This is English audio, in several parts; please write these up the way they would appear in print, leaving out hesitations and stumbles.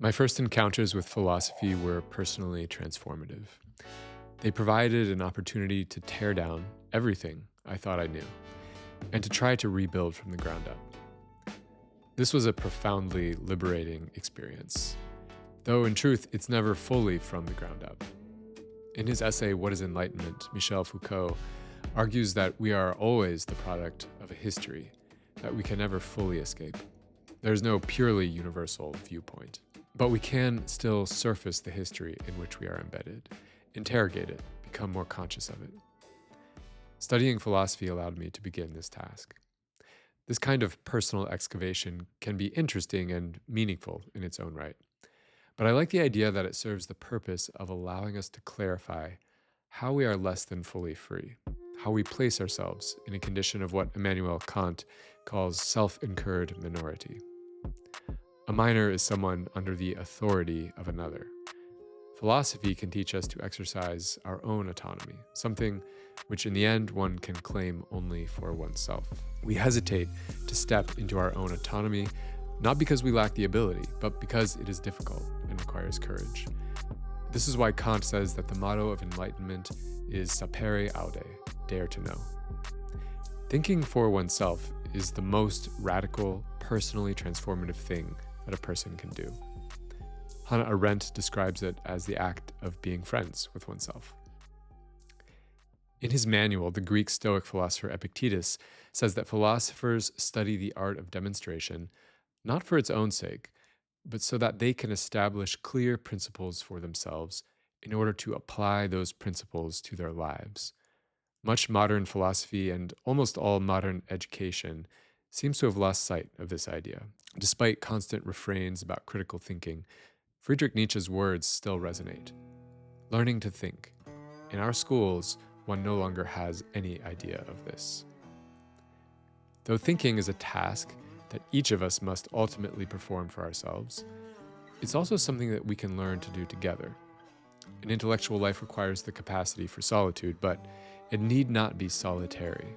My first encounters with philosophy were personally transformative. They provided an opportunity to tear down everything I thought I knew and to try to rebuild from the ground up. This was a profoundly liberating experience, though in truth, it's never fully from the ground up. In his essay, What is Enlightenment?, Michel Foucault argues that we are always the product of a history that we can never fully escape. There's no purely universal viewpoint. But we can still surface the history in which we are embedded, interrogate it, become more conscious of it. Studying philosophy allowed me to begin this task. This kind of personal excavation can be interesting and meaningful in its own right. But I like the idea that it serves the purpose of allowing us to clarify how we are less than fully free, how we place ourselves in a condition of what Immanuel Kant calls self-incurred minority. A minor is someone under the authority of another. Philosophy can teach us to exercise our own autonomy, something which in the end one can claim only for oneself. We hesitate to step into our own autonomy, not because we lack the ability, but because it is difficult and requires courage. This is why Kant says that the motto of enlightenment is sapere aude, dare to know. Thinking for oneself is the most radical, personally transformative thing that a person can do. Hannah Arendt describes it as the act of being friends with oneself. In his manual, the Greek Stoic philosopher Epictetus says that philosophers study the art of demonstration not for its own sake, but so that they can establish clear principles for themselves in order to apply those principles to their lives. Much modern philosophy and almost all modern education seems to have lost sight of this idea. Despite constant refrains about critical thinking, Friedrich Nietzsche's words still resonate. Learning to think. In our schools, one no longer has any idea of this. Though thinking is a task that each of us must ultimately perform for ourselves, it's also something that we can learn to do together. An intellectual life requires the capacity for solitude, but it need not be solitary.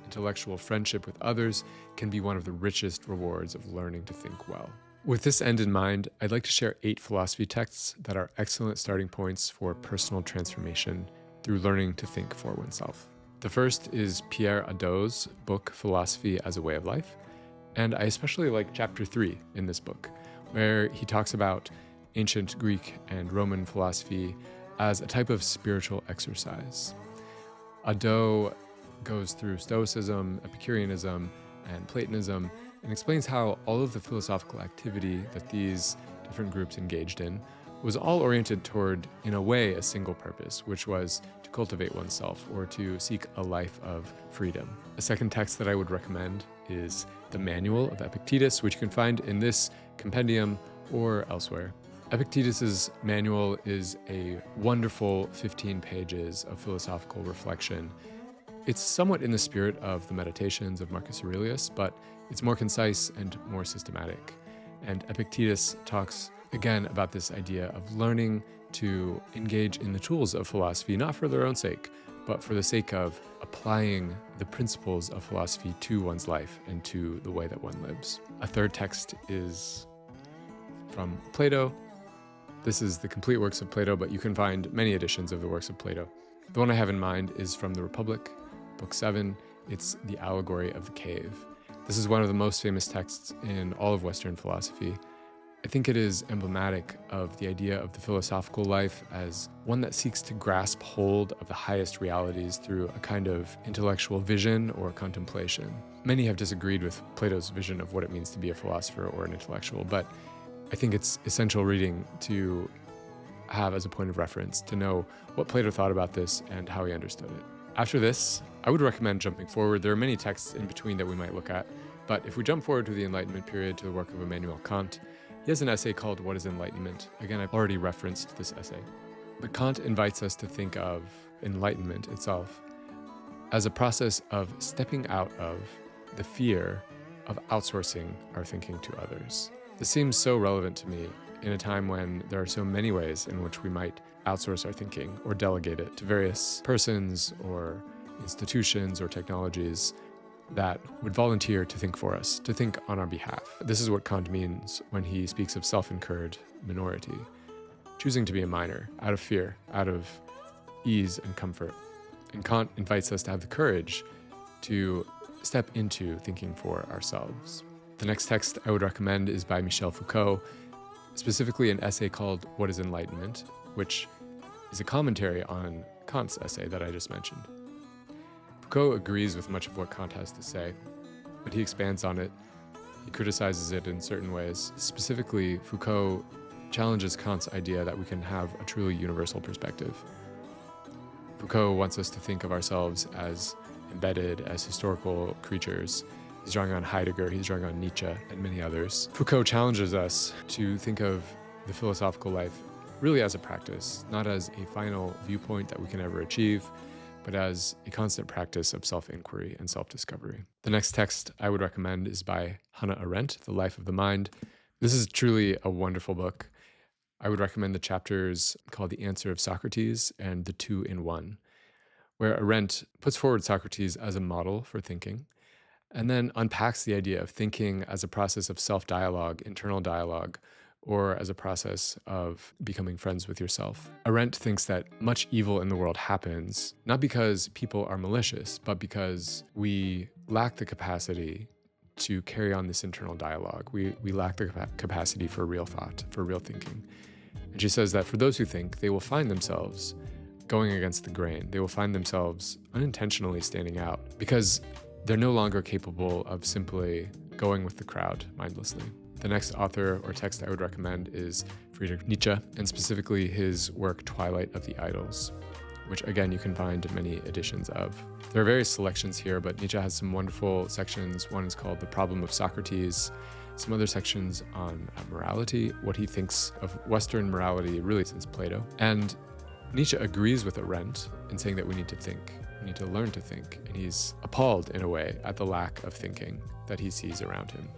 Intellectual friendship with others can be one of the richest rewards of learning to think well. With this end in mind, I'd like to share 8 philosophy texts that are excellent starting points for personal transformation through learning to think for oneself. The first is Pierre Hadot's book, Philosophy as a Way of Life, and I especially like chapter 3 in this book, where he talks about ancient Greek and Roman philosophy as a type of spiritual exercise. Hadot goes through Stoicism, Epicureanism, and Platonism, and explains how all of the philosophical activity that these different groups engaged in was all oriented toward, in a way, a single purpose, which was to cultivate oneself or to seek a life of freedom. A second text that I would recommend is the Manual of Epictetus, which you can find in this compendium or elsewhere. Epictetus's manual is a wonderful 15 pages of philosophical reflection. It's somewhat in the spirit of the Meditations of Marcus Aurelius, but it's more concise and more systematic. And Epictetus talks again about this idea of learning to engage in the tools of philosophy, not for their own sake, but for the sake of applying the principles of philosophy to one's life and to the way that one lives. A third text is from Plato. This is the complete works of Plato, but you can find many editions of the works of Plato. The one I have in mind is from the Republic, Book 7. It's the Allegory of the Cave. This is one of the most famous texts in all of Western philosophy. I think it is emblematic of the idea of the philosophical life as one that seeks to grasp hold of the highest realities through a kind of intellectual vision or contemplation. Many have disagreed with Plato's vision of what it means to be a philosopher or an intellectual, but I think it's essential reading to have as a point of reference to know what Plato thought about this and how he understood it. After this, I would recommend jumping forward. There are many texts in between that we might look at, but if we jump forward to the Enlightenment period, to the work of Immanuel Kant, he has an essay called What is Enlightenment? Again, I've already referenced this essay. But Kant invites us to think of enlightenment itself as a process of stepping out of the fear of outsourcing our thinking to others. This seems so relevant to me in a time when there are so many ways in which we might outsource our thinking or delegate it to various persons or institutions or technologies. that would volunteer to think for us, to think on our behalf. This is what Kant means when he speaks of self-incurred minority, choosing to be a minor, out of fear, out of ease and comfort. And Kant invites us to have the courage to step into thinking for ourselves. The next text I would recommend is by Michel Foucault, specifically an essay called What is Enlightenment, which is a commentary on Kant's essay that I just mentioned. Foucault agrees with much of what Kant has to say, but he expands on it. He criticizes it in certain ways. Specifically, Foucault challenges Kant's idea that we can have a truly universal perspective. Foucault wants us to think of ourselves as embedded, as historical creatures. He's drawing on Heidegger, he's drawing on Nietzsche, and many others. Foucault challenges us to think of the philosophical life really as a practice, not as a final viewpoint that we can ever achieve, but as a constant practice of self-inquiry and self-discovery. The next text I would recommend is by Hannah Arendt, The Life of the Mind. This is truly a wonderful book. I would recommend the chapters called The Answer of Socrates and The Two in One, where Arendt puts forward Socrates as a model for thinking, and then unpacks the idea of thinking as a process of self-dialogue, internal dialogue, or as a process of becoming friends with yourself. Arendt thinks that much evil in the world happens, not because people are malicious, but because we lack the capacity to carry on this internal dialogue. We lack the capacity for real thought, for real thinking. And she says that for those who think, they will find themselves going against the grain. They will find themselves unintentionally standing out because they're no longer capable of simply going with the crowd mindlessly. The next author or text I would recommend is Friedrich Nietzsche, and specifically his work Twilight of the Idols, which again you can find many editions of. There are various selections here, but Nietzsche has some wonderful sections. One is called The Problem of Socrates, some other sections on morality, what he thinks of Western morality really since Plato. And Nietzsche agrees with Arendt in saying that we need to think, we need to learn to think, and he's appalled in a way at the lack of thinking that he sees around him.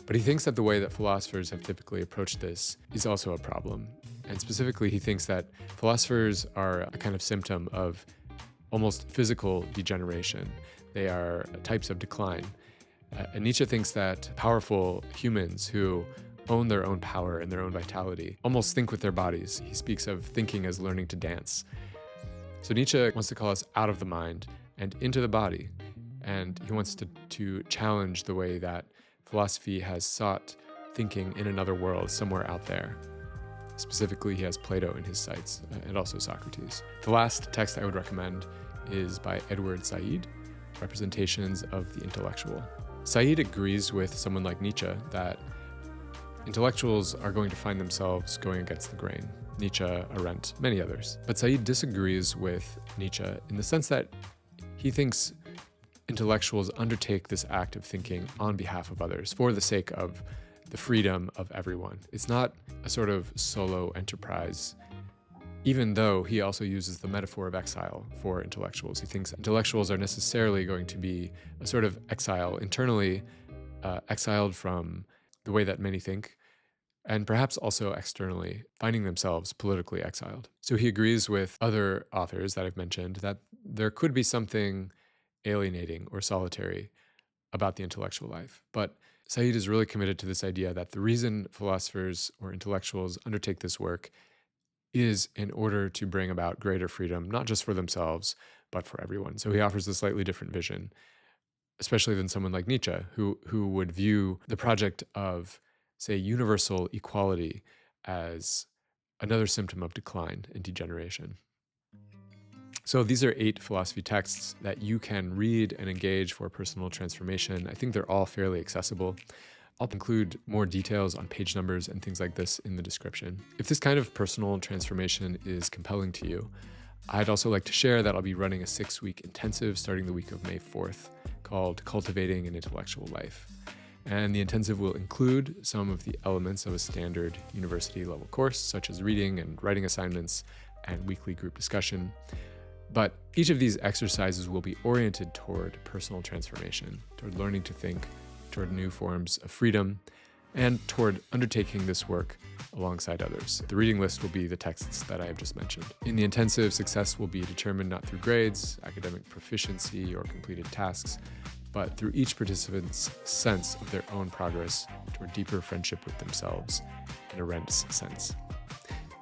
But he thinks that the way that philosophers have typically approached this is also a problem. And specifically, he thinks that philosophers are a kind of symptom of almost physical degeneration. They are types of decline. And Nietzsche thinks that powerful humans who own their own power and their own vitality almost think with their bodies. He speaks of thinking as learning to dance. So Nietzsche wants to call us out of the mind and into the body. And he wants to challenge the way that philosophy has sought thinking in another world somewhere out there. Specifically, he has Plato in his sights and also Socrates. The last text I would recommend is by Edward Said, Representations of the Intellectual. Said agrees with someone like Nietzsche that intellectuals are going to find themselves going against the grain. Nietzsche, Arendt, many others. But Said disagrees with Nietzsche in the sense that he thinks intellectuals undertake this act of thinking on behalf of others for the sake of the freedom of everyone. It's not a sort of solo enterprise, even though he also uses the metaphor of exile for intellectuals. He thinks intellectuals are necessarily going to be a sort of exile, internally exiled from the way that many think, and perhaps also externally finding themselves politically exiled. So he agrees with other authors that I've mentioned that there could be something alienating or solitary about the intellectual life. But Said is really committed to this idea that the reason philosophers or intellectuals undertake this work is in order to bring about greater freedom, not just for themselves, but for everyone. So he offers a slightly different vision, especially than someone like Nietzsche, who would view the project of, say, universal equality as another symptom of decline and degeneration. So these are 8 philosophy texts that you can read and engage for personal transformation. I think they're all fairly accessible. I'll include more details on page numbers and things like this in the description. If this kind of personal transformation is compelling to you, I'd also like to share that I'll be running a 6-week intensive starting the week of May 4th called Cultivating an Intellectual Life. And the intensive will include some of the elements of a standard university level course, such as reading and writing assignments and weekly group discussion. But each of these exercises will be oriented toward personal transformation, toward learning to think, toward new forms of freedom, and toward undertaking this work alongside others. The reading list will be the texts that I have just mentioned. In the intensive, success will be determined not through grades, academic proficiency, or completed tasks, but through each participant's sense of their own progress toward deeper friendship with themselves in Arendt's sense.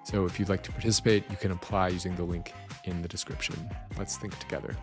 So if you'd like to participate, you can apply using the link in the description. Let's think together.